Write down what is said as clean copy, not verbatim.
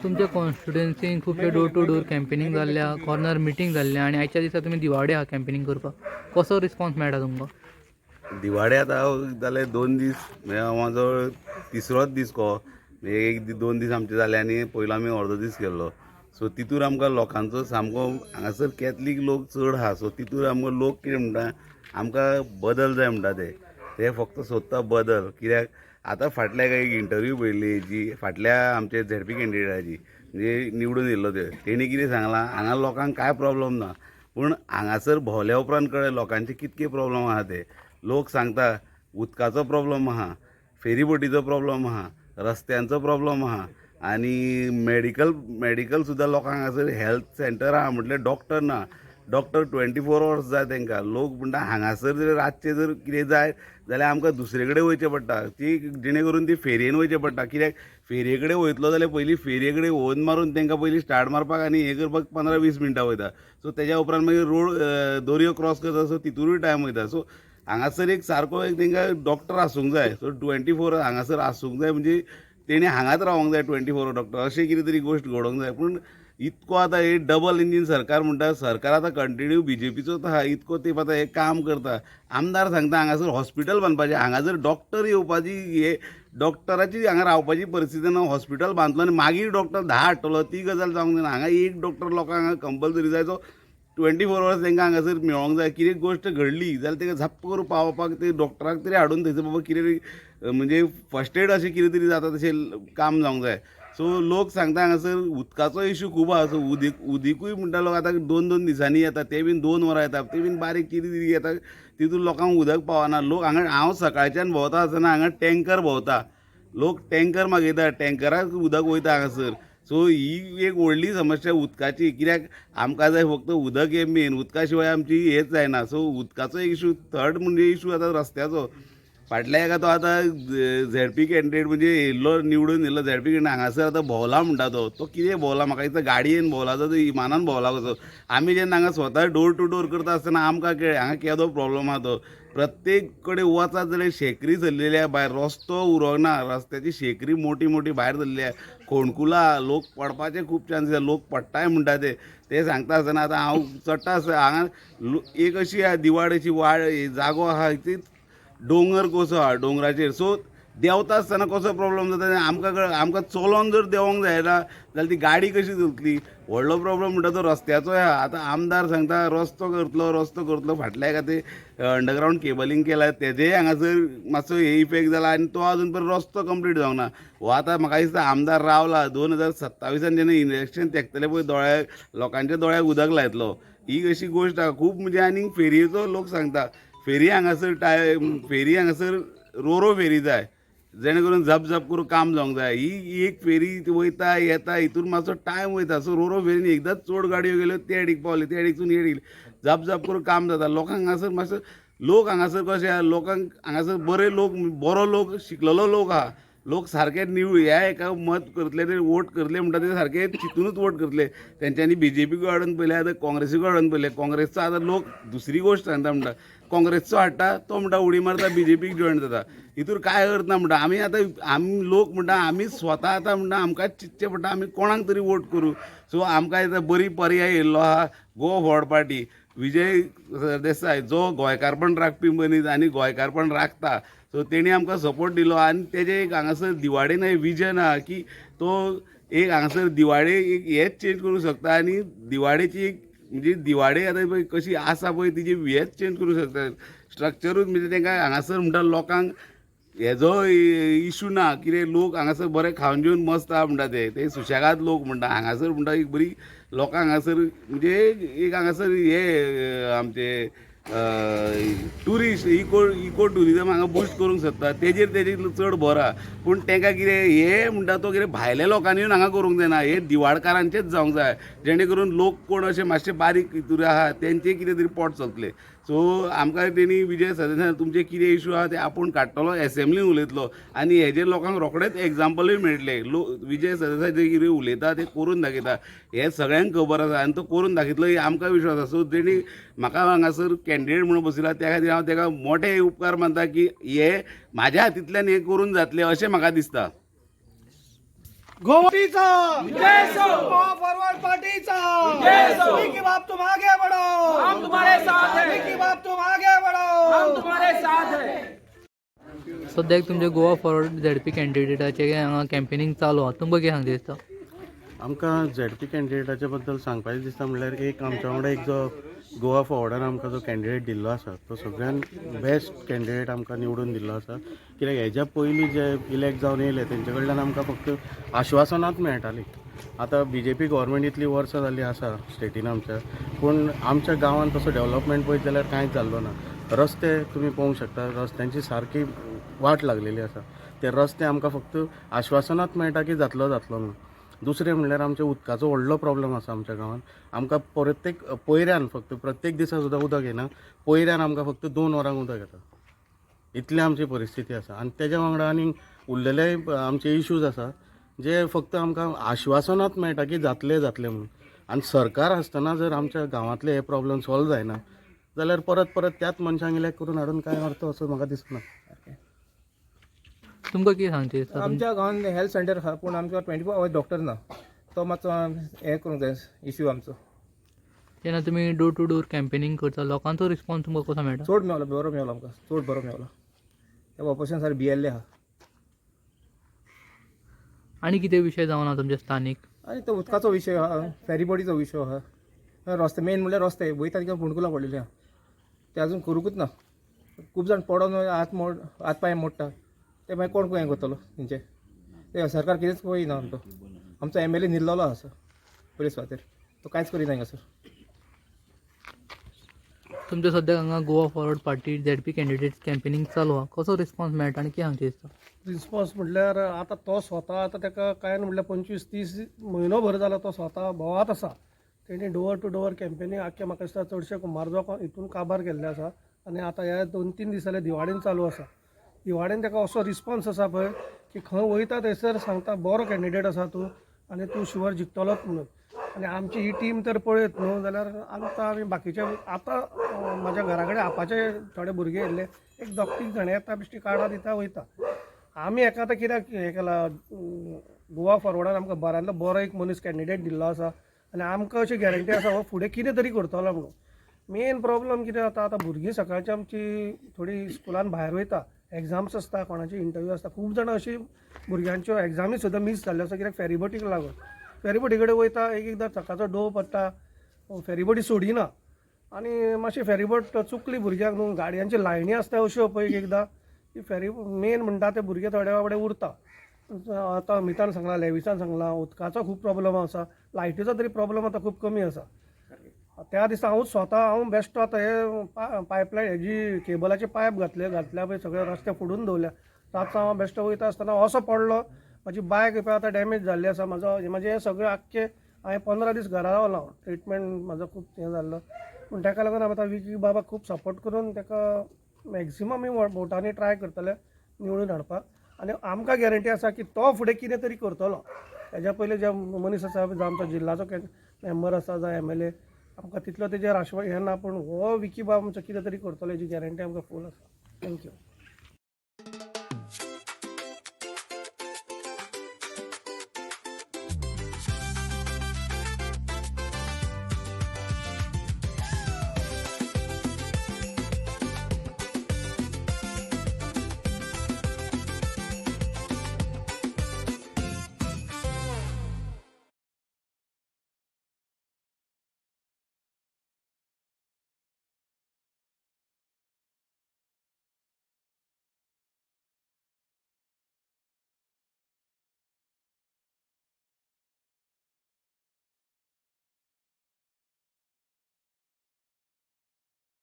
तुमच्या कॉन्स्टिट्युएन्सीन खूबशे door to door campaigning जाल्ल्या, कॉर्नर मिटींग जाल्ल्या आनी आयच्या दिसा तुमी दिवाडे आहा कॅम्पेनिंग करपाक. कसो रिस्पॉन्स मेळटा तुमकां? दिवाडे आतां जाले 2 दीस म्हाजो तिसरोच दीस कहो. एक 2 दीस आमचे जाले आनी पयलो आमी अर्दो दीस केल्लो. सो तितूर आमकां लोकांचो सामको हांगासर कॅथलीक लोक चड आहा. सो तितूर आमकां लोक कितें म्हणटा, आमकां बदल जाय म्हणटा ते फक्त सोदता बदल. कित्याक आतां फाटल्याक एक इंटरव्यू पळयली जी फाटल्या आमचे झेडपी कॅन्डिडेटाची, म्हणजे निवडून येयल्लो तेणी कितें सांगलां, हांगा लोकांक कांय प्रॉब्लम ना, पूण हांगासर भोंवल्या उपरांत कळ्ळें लोकांचे कितके प्रॉब्लम आहा ते. लोक सांगता उदकाचो प्रॉब्लम आहा, फेरीबोटीचो प्रॉब्लम आहा, रस्त्यांचो प्रॉब्लम आहा आनी मेडिकल सुद्दां लोकांक हांगासर हेल्थ सेंटर आहा म्हटल्यार डॉक्टर ना. डॉक्टर 24 hours जाय तांकां. लोक म्हणटा हांगासर जर रातचे जर कितें जाय जाल्यार आमकां दुसरे कडेन वयचें पडटा, ती जेणे करून ती फेरयेन वयचें पडटा. कित्याक फेरये कडेन वयतलो जाल्यार पयलीं फेरये कडेन होन मारून तांकां पयलीं स्टार्ट मारपाक आनी हें करपाक 15-20 मिनटां वयता. सो तेज्या उपरांत मागीर रोड दर्यो क्रॉस करता, सो तितूरूय टायम वयता. सो हांगासर एक सारको एक तांकां डॉक्टर आसूंक जाय. सो 24 हांगासर आसूंक जाय, म्हणजे तेणी हांगाच रावंक जाय 24 डॉक्टर, अशें कितें तरी गोश्ट घडोवंक जाय. पूण इतको आतां हे डबल इंजीन सरकार म्हणटा, सरकार आतां कंटिन्यू बीजेपीचोच आहा, इतको तेंप आतां हें काम करता. आमदार सांगता हांगासर हॉस्पिटल बांदपाचें, हांगा जर डॉक्टर येवपाची हे डॉक्टराची हांगा रावपाची परिस्थिती ना. हॉस्पिटल बांदलो आनी मागीर डॉक्टर 10 हाडटलो, ती गजाल जावंक जायना. हांगा एक डॉक्टर लोकांक हांगा कंपल्सरी जाय, जो 24 hours तांकां हांगासर मेळोंक जाय. कितें गोश्ट घडली जाल्यार ताका झप्प करून पावोवपाक ते डॉक्टराक तरी हाडून थंयसर बाबा कितें म्हणजे फर्स्ट एड अशें कितें तरी जाता तशें काम जावंक जाय. सो लोक सांगता हांगासर उदकाचो इश्यू खूब आहा. सो उदीकूय म्हणटा लोक आतां 2-2 दिसांनी येता, ते बीन 2 वरां येता, ते बीन बारीक कितें कितें येता, तितून लोकांक उदक पावना. लोक हांगा हांव सकाळच्यान भोंवता आसतना हांगा टँकर भोंवता, लोक टँकर मागयता, टँकराक उदक वयता हांगासर. सो ही एक व्हडली समस्या उदकाची. कित्याक आमकां जाय फक्त उदक हें मेन, उदका शिवाय आमची हेंच जायना. सो उदकाचो इश्यू. थर्ड म्हणजे इश्यू आतां रस्त्याचो. फाटल्या हेका तो आतां झेडपी कॅन्डिडेट म्हणजे येयल्लो, निवडून येयल्लो झेडपी कॅन्डिडेट हांगासर आतां भोंवला म्हणटा तो कितें भोंवला म्हाका दिसता गाडयेन भोंवला तो इमानान भोंवला कसो. आमी जेन्ना हांगा स्वता डोर टू डोर करता आसतना आमकां कळ्ळें हांगा केदो प्रॉब्लम आहा तो. प्रत्येक कडेन वचात जाल्यार शेकरी सरलेली आहा भायर, रस्तो उरोना, रस्त्याची शेकरी मोठी मोठी भायर सरलेली आहा. खोणकुलां, लोक पडपाचे खूब चान्सीस आहा, लोक पडटाय म्हणटा ते सांगता आसतना आतां हांव चडटा आसतना हांगा एक अशी आहा दिवाडेची जागो आहा, दोंगर कसो आहा दोंगराचेर. सो देंवता आसतना कसो प्रॉब्लम जाता आमकां चलोन जर देंवोंक जायना जाल्यार ती गाडी कशी चलतली. व्हडलो प्रॉब्लम म्हणटा तो रस्त्याचोय आहा. आतां आमदार सांगता रस्तो करतलो फाटल्या एका ते अंडरग्रावंड केबलिंग केला, तेजेय हांगासर मातसो हे इफेक्ट जाला आनी तो आजून पर्यंत रस्तो कंप्लीट जावंक ना. हो आतां म्हाका दिसता आमदार रावला 2027 जेन्ना इलेक्शन तेंकतले पळय, लोकांच्या दोळ्याक उदक लायतलो, ही अशी गोश्ट आहा खूब. म्हणजे आनीक फेरयेचो लोक सांगता फेरी हांगासर रोरो फेरी जाय, जेणे करून झप करून काम जावंक जाय. ही एक फेरी वयता येता, हितून मातसो टायम वयता. सो रोरो फेरीन एकदांच चड गाडयो गेल्यो ते एडीक पावले, ते एडीकसून हे गेली, झप करून काम जाता. लोकांक हांगासर मातसो लोक हांगासर कशे आहा, लोकांक हांगासर बरो लोक शिकलेलो लोक आहा. लोक सारके ह्या एका मत करतले, ते वोट करतले म्हणटा ते सारके चिंतूनच वोट करतले. तेंच्यांनी बीजेपीक हाडून पयले, आतां काँग्रेसीक हाडून पयले. काँग्रेसचो आतां लोक दुसरी गोश्ट सांगता म्हणटा, काँग्रेसचो हाडटा तो म्हणटा उडी मारता बीजेपीक जॉयन जाता. हितूर काय करता म्हणटा आमी लोक म्हणटा आमी स्वता आतां म्हणटा आमकांच चिंतचें पडटा आमी कोणाक तरी वोट करूं. सो आमकां आतां बरी पर्याय येयल्लो आहा go forward party. Vijay Sardesai जो गोंयकारपण राखपी मनीस आनी गोंयकारपण राखता, सो तेणी आमकां सपोर्ट दिलो. आनी तेजें एक हांगासर दिवाडेन एक विजन आहा की तो एक हांगासर दिवाडे एक हेच चेंज करूंक शकता. आनी दिवाडेची एक म्हणजे दिवाडे आतां पळय कशी आसा पळय तिजी हेच चेंज करूंक शकता. स्ट्रक्चरूच म्हणजे तांकां हांगासर म्हणटा लोकांक हेजो इशू ना. कितें लोक हांगासर बरें खावन जेवन मस्त आहा म्हणटा ते सुशेगाद लोक म्हणटा. हांगासर म्हणटा एक बरी लोकांक हांगासर म्हणजे एक हांगासर हे आमचे टुरिस्ट इको टुरिजम हांगा बुस्ट करूंक सोदता, तेजेर चड भर आहा. पूण तांकां कितें हे म्हणटा तो कितें भायल्या लोकांनी येवन हांगा करूंक जायना, हे दिवाडकारांचेच जावंक जाय, जेणे करून लोक कोण अशे मातशे बारीक हितूर आहा तेंचे कितें तरी पोट चलतलें. सो आमकां तेणी विजय सरदेसाय तुमचे कितें इशू आहा ते आपूण काडटलो, एसेंब्लीन उलयतलो आनी हेजेर लोकांक रोखडेंच एग्जाम्पलूय मेळटलें. विजय सरदेसाय जे कितें उलयता ते करून दाखयता, हे सगळ्यांक खबर आसा आनी तो करून दाखयतलो ही आमकां विश्वास आसा. सो तेणी म्हाका हांगासर कॅन्डिडेट म्हणून बसयला, त्या खातीर हांव ताका मोठे उपकार मानता की हे म्हाज्या हातींतल्यान हे करून जातलें अशें म्हाका दिसता. गोवाटीचा गोवा फॉरवर्ड पार्टीचा विकी बाप तुम आगे बढ़ो, हम तुम्हारे साथ हैं। विकी बाप तुम आगे बढ़ो, हम तुम्हारे साथ हैं। सद्याक तुमचे गोवा फॉरवर्ड झेडपी कॅन्डिडेटाचे हांगा कॅम्पेनिंग चालू आहा, तुमकां कितें सांगता दिसता? आमकां झेडपी कॅन्डिडेटाच्या बद्दल सांगपाचें दिसता म्हणल्यार एक आमच्या वांगडा एक जो गोवा फॉरवर्डान आमकां जो कॅन्डिडेट दिल्लो आसा तो सगळ्यान बेस्ट कॅन्डिडेट आमकां निवडून दिल्लो आसा. कित्याक हेज्या पयलीं जे इलेक्ट जावन येयले तेंचे कडल्यान आमकां फक्त आश्वासनांच मेळटालीं. आतां BJP गव्हर्मेंट इतलीं वर्सां जाल्लीं आसा स्टेटीन आमच्या, पूण आमच्या गांवांत तसो डेव्हलपमेंट पळयत जाल्यार कांयच जाल्लो ना. रस्ते तुमी पळोवंक शकता, रस्त्यांची सारकी वाट लागलेली आसा. ते रस्ते आमकां फक्त आश्वासनांच मेळटा की जातलो जातलो म्हणून. दुसरें म्हणल्यार आमच्या उदकाचो व्हडलो प्रॉब्लम आसा आमच्या गांवांत. आमकां प्रत्येक पयऱ्यान फक्त प्रत्येक दिसा सुद्दां उदक येना. पयऱ्यान आमकां फक्त 2 वरांक उदक येता. इतली आमची परिस्थिती आसा. आनी तेज्या वांगडा आनी उरलेले आमचे इश्यूज आसा जे फक्त आमकां आश्वासनांच मेळटा की जातले जातले म्हणून. आनी सरकार आसतना जर आमच्या गांवांतले हे प्रॉब्लम सॉल्व जायना जाल्यार परत परत त्याच मनशांक इलेक्ट करून हाडून कांय अर्थ असो म्हाका दिसना. तुमकां कितें सांगता दिसता? आमच्या गांवांत हेल्थ सेंटर आहा पूण आमच्या 24 आवर्स डॉक्टर ना. तो मातसो हें करूंक जाय इश्यू आमचो. जेन्ना तुमी डोर टू डोर कॅम्पेनिंग करता लोकांचो रिस्पॉन्स तुमकां कसो मेळटा? चड मेळलो, बरो मेळलो आमकां, चड बरो मेळलो. ते ऑपरेशन सारकें भियेल्लें आहा. आनी कितें विशय जावना तुमचे स्थानीक? आनी तो उदकाचो विशय आहा, फेरीबोडीचो विशय आहा, रस्ते मेन म्हणल्यार रस्ते वयता तिका फोंडकुलां पडलेलीं आहा. ते अजून करूंकूच ना. खूब जाण पडोन हात पांय मोडटा. ते मागीर कोण हें करतलो तेंचे? ते सरकार कितेंच पळयना आमचो. आमचो MLA न्हिदलेलो आसा पयले सुवातेर, तो कांयच करिना हांगासर. तुमचे सद्याक हांगा Goa forward party ZP candidate campaigning चालू आहा, कसो रिस्पॉन्स मेळटा आनी कितें सांगता दिसता? रिस्पॉन्स म्हटल्यार आतां तो स्वता आतां ताका काय म्हटल्यार 25-30 म्हयनो भर जाला तो स्वता भोंवात आसा. तेणी डोअर टू डोअर कॅम्पेनींग आख्खे म्हाका दिसता चडशे कुंभारजो हितून काबार केल्ले आसा. आनी आतां हे 2-3 दीस जाले दिवाळेन चालू आसा. दिवाळेन ताका असो रिस्पॉन्स आसा पळय की खंय वयता थंयसर सांगता बरो कॅन्डिडेट आसा तूं आनी तूं शुवर जिखतलोच म्हणून. आनी आमची ही टीम तर पळयत न्हू जाल्यार आतां आमी बाकीचे आतां म्हाज्या घरा कडेन आपाचे थोडे भुरगे येयल्ले, एक 2-3 जाण येता बेश्टी कार्डां दिता वयता. आमी हेका आतां कित्याक हें केलां, गोवा फॉरवर्डान आमकां बऱ्यांतलो बरो एक मनीस कॅन्डिडेट दिल्लो आसा आनी आमकां अशी गॅरंटी आसा हो फुडें कितें तरी करतलो म्हणून. मेन प्रॉब्लम कितें जाता, आतां भुरगीं सकाळची आमची थोडी स्कुलान भायर वयता, एग्जाम्स आसता, कोणाची इंटरव्यू आसता. खूब जाणां अशीं भुरग्यांच्यो एग्जामी सुद्दां मिस जाल्ल्यो आसा कित्याक फेरीबोटीक लागून. फेरीबोटी कडेन वयता, एक एकदां सकाळचो डोव पडटा, फेरीबोटी सोडिना आनी मातशी फेरीबोट चुकली भुरग्यांक न्हू. गाडयांची लायनी आसता अश्यो पळय एक एकदां की फेरी मेन म्हणटा ते भुरगे थोड्या कडेन उरता. आतां अमितान सांगलां, लेविसान सांगलां, उदकाचो खूब प्रॉब्लम आसा, लायटीचो तरी प्रॉब्लम आतां खूब कमी आसा. त्या दिसा हांव बेश्टो आतां हे पायपलायन हेजी केबलाचे पायप घातल्या पळय, सगळे रस्ते फोडून दवरल्या. रातचो हांव बेश्टो वयता आसतना असो पडलो, म्हाजी बायक पळय आतां डॅमेज जाल्ली आसा. म्हाजे हे सगळे आख्खे हांवें 15 दीस घरा रावलो. ट्रिटमेंट म्हाजो खूब हें जाल्लो. पूण ताका लागून आतां विकी बाबाक खूब सपोर्ट करून ताका मॅक्झिमम आमी वोटांनी ट्राय करतले निवडून हाडपाक. आनी आमकां गॅरंटी आसा की तो फुडें कितें तरी करतलो. हेज्या पयलीं जे मनीस आसा, जावं आमचो जिल्लाचो मेंबर आसा जावं MLA, आमकां तितलो तेजेर हें ना, पूण हो विकी बाब आमचो कितें तरी करतलो हेजी गॅरंटी आमकां फूल आसा. थँक्यू.